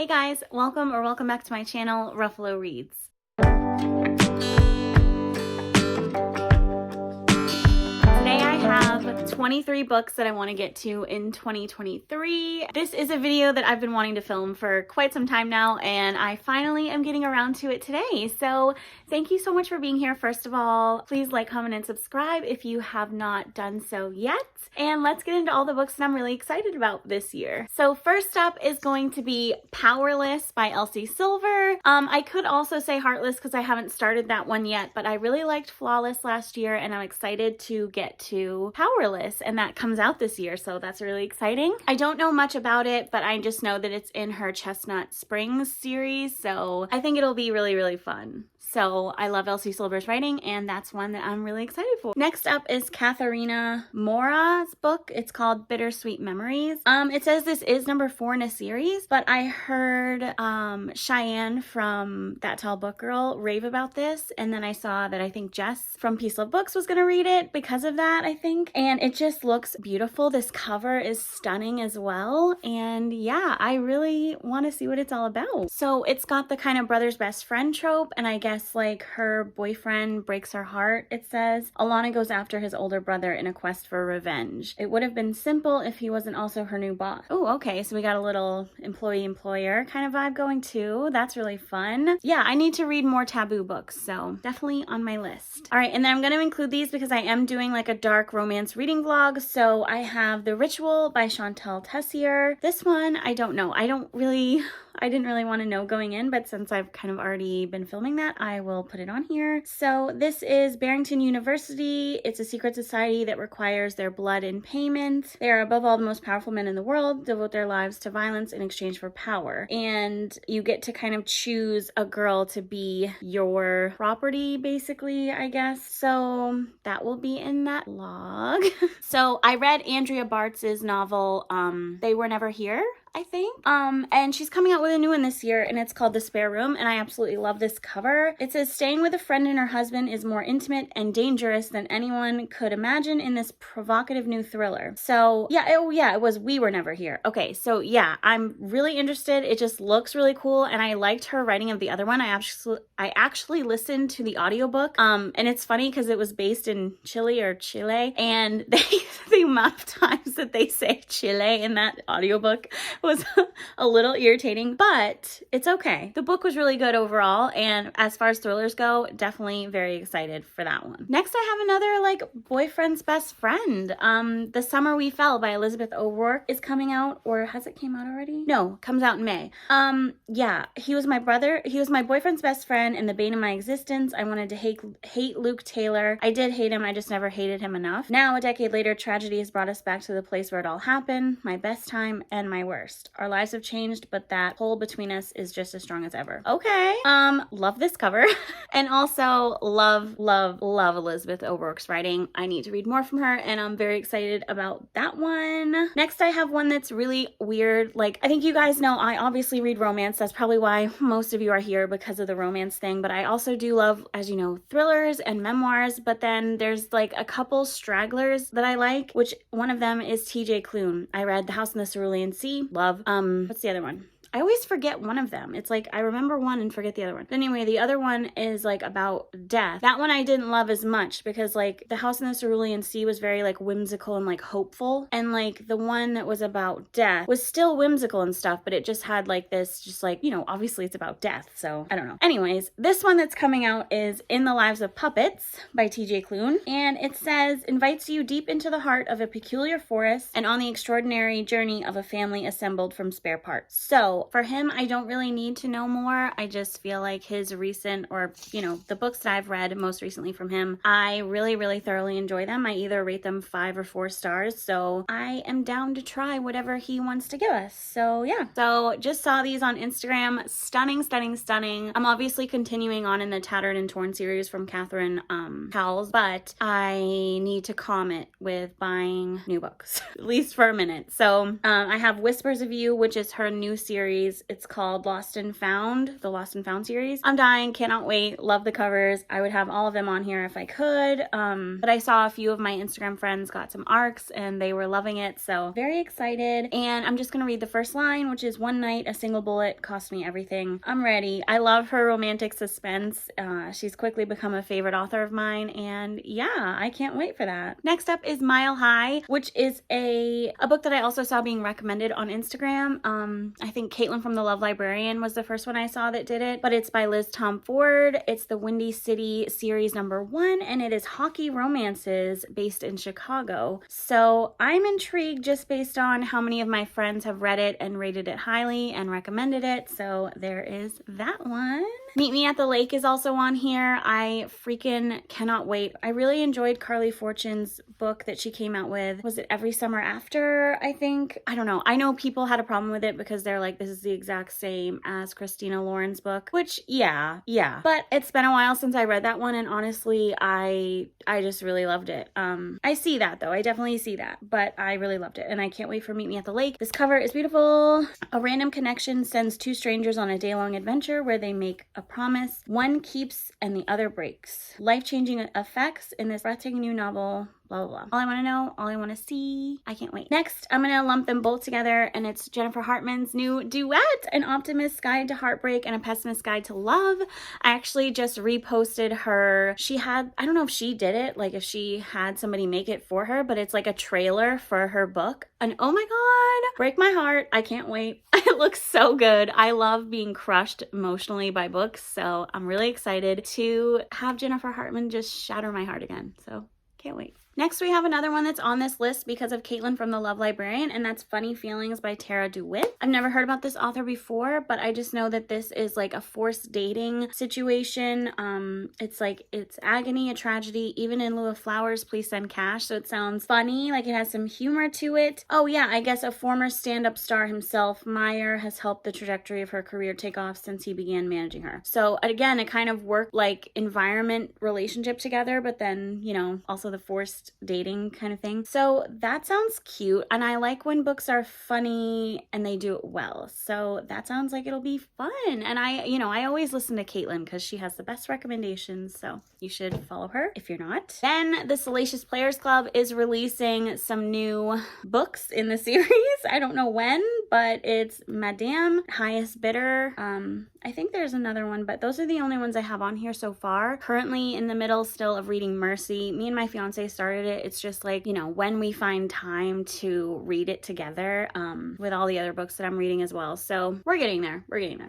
Hey guys, welcome back to my channel, Ruffalo Reads. Today I have 23 books that I want to get to in 2023. This is a video that I've been wanting to film for quite some time now, and I finally am getting around to it today. So thank you so much for being here. First of all, please like, comment, and subscribe if you have not done so yet. And let's get into all the books that I'm really excited about this year. So first up is going to be Powerless by Elsie Silver. I could also say Heartless because I haven't started that one yet, but I really liked Flawless last year, and I'm excited to get to Powerless, and that comes out this year, so that's really exciting. I don't know much about it, but I just know that it's in her Chestnut Springs series, so I think it'll be really, really fun. So I love Elsie Silver's writing, and that's one that I'm really excited for. Next up is Katharina Mora's book. It's called Bittersweet Memories. It says this is number 4 in a series, but I heard Cheyenne from That Tall Book Girl rave about this, and then I saw that I think Jess from Peace Love Books was gonna read it because of that, I think. And it just looks beautiful. This cover is stunning as well, and yeah, I really want to see what it's all about. So it's got the kind of brother's best friend trope, and I guess like her boyfriend breaks her heart, it says. Alana goes after his older brother in a quest for revenge. It would have been simple if he wasn't also her new boss. Oh, okay, so we got a little employee-employer kind of vibe going too. That's really fun. Yeah, I need to read more taboo books, so definitely on my list. All right, and then I'm going to include these because I am doing like a dark romance reading vlog. So I have The Ritual by Chantal Tessier. This one, I don't know. I didn't really want to know going in, but since I've kind of already been filming that, I will put it on here. So this is Barrington University. It's a secret society that requires their blood in payment. They are above all the most powerful men in the world, devote their lives to violence in exchange for power. And you get to kind of choose a girl to be your property, basically, I guess. So that will be in that vlog. So I read Andrea Bartz's novel, They Were Never Here, I think. And she's coming out with a new one this year, and it's called The Spare Room, and I absolutely love this cover. It says, staying with a friend and her husband is more intimate and dangerous than anyone could imagine in this provocative new thriller. So yeah, it was We Were Never Here. Okay, so yeah, I'm really interested. It just looks really cool, and I liked her writing of the other one. I actually listened to the audiobook, and it's funny because it was based in Chile, and the amount of times that they say Chile in that audiobook was a little irritating, but it's okay. The book was really good overall, and as far as thrillers go, definitely very excited for that one. Next, I have another like boyfriend's best friend. The Summer We Fell by Elizabeth O'Rourke is coming out, or has it came out already? No, comes out in May. Yeah, he was my boyfriend's best friend and the bane of my existence. I wanted to hate Luke Taylor. I did hate him, I just never hated him enough. Now, a decade later, tragedy has brought us back to the place where it all happened, my best time and my worst. Our lives have changed, but that hole between us is just as strong as ever. Okay. Love this cover. And also love Elizabeth O'Rourke's writing. I need to read more from her, and I'm very excited about that one. Next, I have one that's really weird. Like, I think you guys know I obviously read romance. That's probably why most of you are here, because of the romance thing, but I also do love, as you know, thrillers and memoirs, but then there's like a couple stragglers that I like, which one of them is TJ Klune. I read The House in the Cerulean Sea. Love. What's the other one? I always forget one of them. It's like I remember one and forget the other one. But anyway, the other one is like about death. That one I didn't love as much because like The House in the Cerulean Sea was very like whimsical and like hopeful. And like the one that was about death was still whimsical and stuff, but it just had like this, just like, you know, obviously it's about death. So I don't know. Anyways, this one that's coming out is In the Lives of Puppets by TJ Klune. And it says, invites you deep into the heart of a peculiar forest and on the extraordinary journey of a family assembled from spare parts. So for him, I don't really need to know more. I just feel like his recent, or, you know, the books that I've read most recently from him, I really, really thoroughly enjoy them. I either rate them 5 or 4 stars. So I am down to try whatever he wants to give us. So yeah. So just saw these on Instagram. Stunning, stunning, stunning. I'm obviously continuing on in the Tattered and Torn series from Catherine Cowles, but I need to calm it with buying new books, at least for a minute. So I have Whispers of You, which is her new series series. It's called Lost and Found, the Lost and Found series. I'm dying, cannot wait, love the covers. I would have all of them on here if I could. But I saw a few of my Instagram friends got some ARCs and they were loving it, so very excited. And I'm just gonna read the first line, which is, "One night, a single bullet cost me everything." I'm ready. I love her romantic suspense. She's quickly become a favorite author of mine, and yeah, I can't wait for that. Next up is Mile High, which is a book that I also saw being recommended on Instagram. I think Caitlin from The Love Librarian was the first one I saw that did it, but it's by Liz Tom Ford. It's the Windy City series #1, and it is hockey romances based in Chicago. So I'm intrigued just based on how many of my friends have read it and rated it highly and recommended it. So there is that one. Meet Me at the Lake is also on here. I freaking cannot wait. I really enjoyed Carly Fortune's book that she came out with. Was it Every Summer After, I think? I don't know. I know people had a problem with it because they're like, this is the exact same as Christina Lauren's book, which yeah. But it's been a while since I read that one, and honestly, I just really loved it. I see that though. I definitely see that, but I really loved it, and I can't wait for Meet Me at the Lake. This cover is beautiful. A random connection sends two strangers on a day-long adventure where they make a promise. One keeps and the other breaks. Life-changing effects in this breathtaking new novel. Blah, blah, blah. All I want to know, all I want to see. I can't wait. Next, I'm going to lump them both together, and it's Jennifer Hartman's new duet, An Optimist's Guide to Heartbreak and a Pessimist's Guide to Love. I actually just reposted her. She had, I don't know if she did it, like if she had somebody make it for her, but it's like a trailer for her book. And oh my God, break my heart. I can't wait. It looks so good. I love being crushed emotionally by books, so I'm really excited to have Jennifer Hartman just shatter my heart again. So can't wait. Next, we have another one that's on this list because of Caitlin from The Love Librarian, and that's Funny Feelings by Tara DeWitt. I've never heard about this author before, but I just know that this is like a forced dating situation. It's agony, a tragedy, even in lieu of flowers, please send cash. So it sounds funny, like it has some humor to it. Oh yeah, I guess a former stand-up star himself, Meyer, has helped the trajectory of her career take off since he began managing her. So again, it kind of worked like environment relationship together, but then, you know, also the forced dating kind of thing. So that sounds cute, and I like when books are funny and they do it well. So that sounds like it'll be fun. And I always listen to Caitlin because she has the best recommendations, so you should follow her if you're not. Then the Salacious Players Club is releasing some new books in the series. I don't know when, but it's Madame, Highest Bidder. I think there's another one, but those are the only ones I have on here so far. Currently in the middle still of reading Mercy. Me and my fiance started it. It's just like, you know, when we find time to read it together, with all the other books that I'm reading as well. So we're getting there.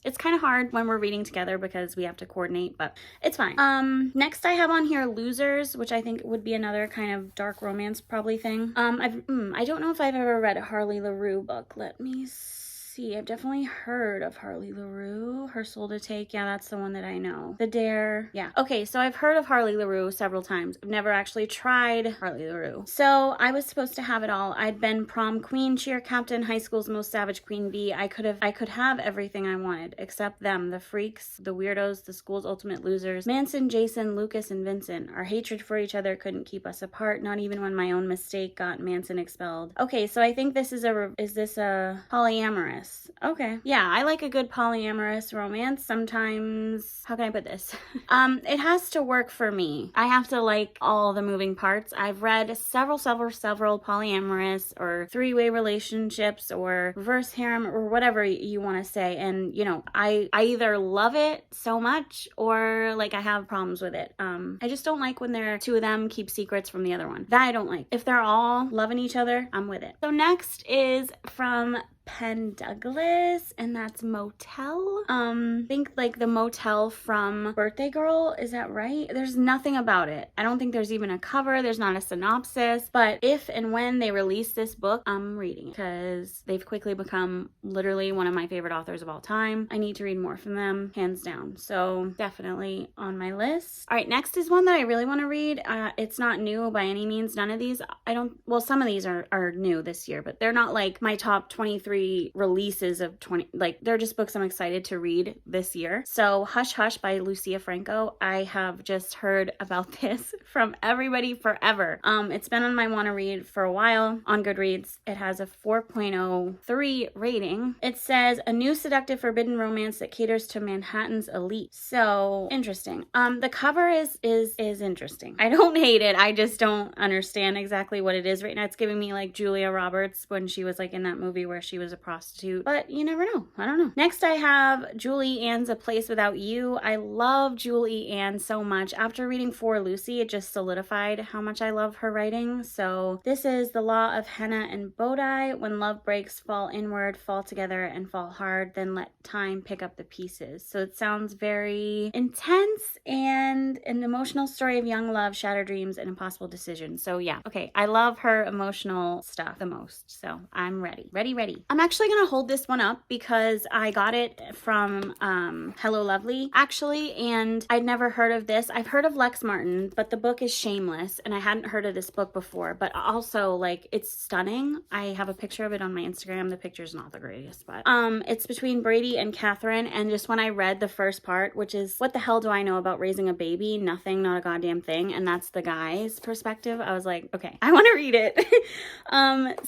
It's kind of hard when we're reading together because we have to coordinate, but it's fine. Next I have on here Losers, which I think would be another kind of dark romance probably thing. I don't know if I've ever read a Harley LaRue book. Let me see. I've definitely heard of Harley LaRue. Her Soul to Take. Yeah, that's the one that I know. The Dare. Yeah. Okay, so I've heard of Harley LaRue several times. I've never actually tried Harley LaRue. So I was supposed to have it all. I'd been prom queen, cheer captain, high school's most savage queen bee. I could have everything I wanted except them, the freaks, the weirdos, the school's ultimate losers. Manson, Jason, Lucas, and Vincent. Our hatred for each other couldn't keep us apart, not even when my own mistake got Manson expelled. Okay, so I think this is this a polyamorous? Okay. Yeah, I like a good polyamorous romance. Sometimes, how can I put this? It has to work for me. I have to like all the moving parts. I've read several polyamorous or three-way relationships or reverse harem or whatever you want to say. And, you know, I either love it so much or like I have problems with it. I just don't like when two of them keep secrets from the other one. That I don't like. If they're all loving each other, I'm with it. So next is from Penn Douglas, and that's Motel. I think like the motel from Birthday Girl, is that right? There's nothing about it. I don't think there's even a cover. There's not a synopsis, but if and when they release this book, I'm reading it because they've quickly become literally one of my favorite authors of all time. I need to read more from them, hands down. So definitely on my list. All right, next is one that I really want to read. It's not new by any means. None of these, some of these are new this year, but they're not like my top 23 releases of they're just books I'm excited to read this year. So Hush Hush by Lucia Franco, I have just heard about this from everybody forever. It's been on my want to read for a while on Goodreads. It has a 4.03 rating. It says a new seductive forbidden romance that caters to Manhattan's elite. So interesting. The cover is interesting. I don't hate it. I just don't understand exactly what it is right now. It's giving me like Julia Roberts when she was like in that movie where she was a prostitute, but you never know. I don't know. Next I have Julie Ann's A Place Without You. I love Julie Ann so much. After reading For Lucy, it just solidified how much I love her writing. So this is the law of Henna and Bodhi. When love breaks, fall inward, fall together, and fall hard, then let time pick up the pieces. So it sounds very intense and an emotional story of young love, shattered dreams, and impossible decisions. So yeah, okay, I love her emotional stuff the most. So I'm ready. I'm actually gonna hold this one up because I got it from Hello Lovely actually, and I'd never heard of this. I've heard of Lex Martin, but the book is Shameless, and I hadn't heard of this book before, but also like it's stunning. I have a picture of it on my Instagram. The picture's not the greatest, but it's between Brady and Catherine, and just when I read the first part, which is what the hell do I know about raising a baby? Nothing, not a goddamn thing, and that's the guy's perspective. I was like, okay, I want to read it.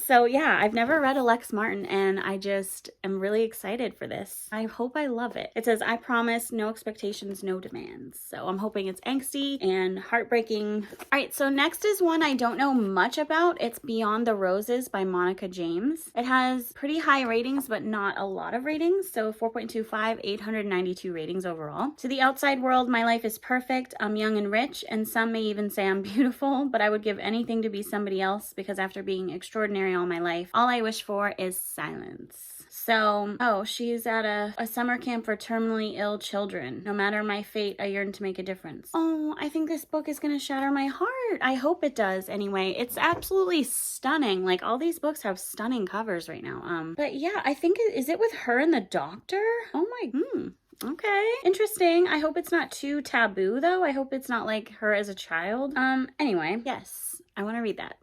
So yeah, I've never read a Lex Martin, and I just am really excited for this. I hope I love it. It says, I promise, no expectations, no demands. So I'm hoping it's angsty and heartbreaking. All right, so next is one I don't know much about. It's Beyond the Roses by Monica James. It has pretty high ratings, but not a lot of ratings. So 4.25, 892 ratings overall. To the outside world, my life is perfect. I'm young and rich, and some may even say I'm beautiful, but I would give anything to be somebody else because after being extraordinary all my life, all I wish for is silence. So, oh, she's at a summer camp for terminally ill children. No matter my fate, I yearn to make a difference. Oh, I think this book is going to shatter my heart. I hope it does anyway. It's absolutely stunning. Like, all these books have stunning covers right now. But yeah, I think, is it with her and the doctor? Oh my, okay, interesting. I hope it's not too taboo though. I hope it's not like her as a child. Anyway, yes, I want to read that.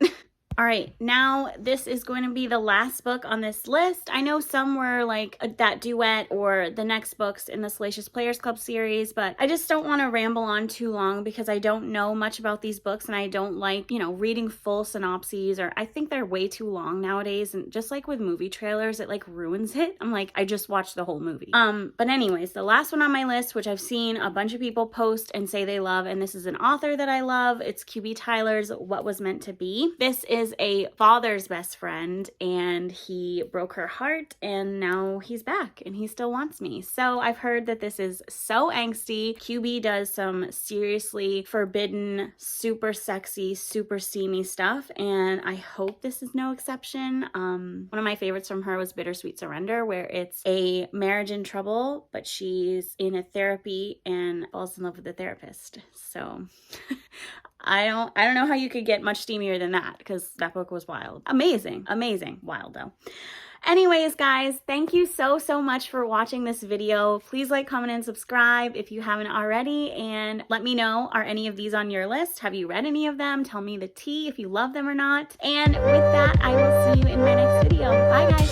All right, now this is going to be the last book on this list. I know some were like that duet or the next books in the Salacious Players Club series, but I just don't want to ramble on too long because I don't know much about these books, and I don't like, you know, reading full synopses, or I think they're way too long nowadays, and just like with movie trailers, it like ruins it. I'm like, I just watched the whole movie. But anyways, the last one on my list, which I've seen a bunch of people post and say they love, and this is an author that I love, it's QB Tyler's What Was Meant to Be. This is a father's best friend, and he broke her heart, and now he's back and he still wants me. So I've heard that this is so angsty. QB does some seriously forbidden, super sexy, super steamy stuff, and I hope this is no exception. One of my favorites from her was Bittersweet Surrender, where it's a marriage in trouble, but she's in a therapy and falls in love with the therapist. So I don't know how you could get much steamier than that, because that book was wild. Amazing. Wild though. Anyways, guys, thank you so much for watching this video. Please like, comment, and subscribe if you haven't already, and let me know, are any of these on your list? Have you read any of them? Tell me the tea if you love them or not. And with that, I will see you in my next video. Bye, guys.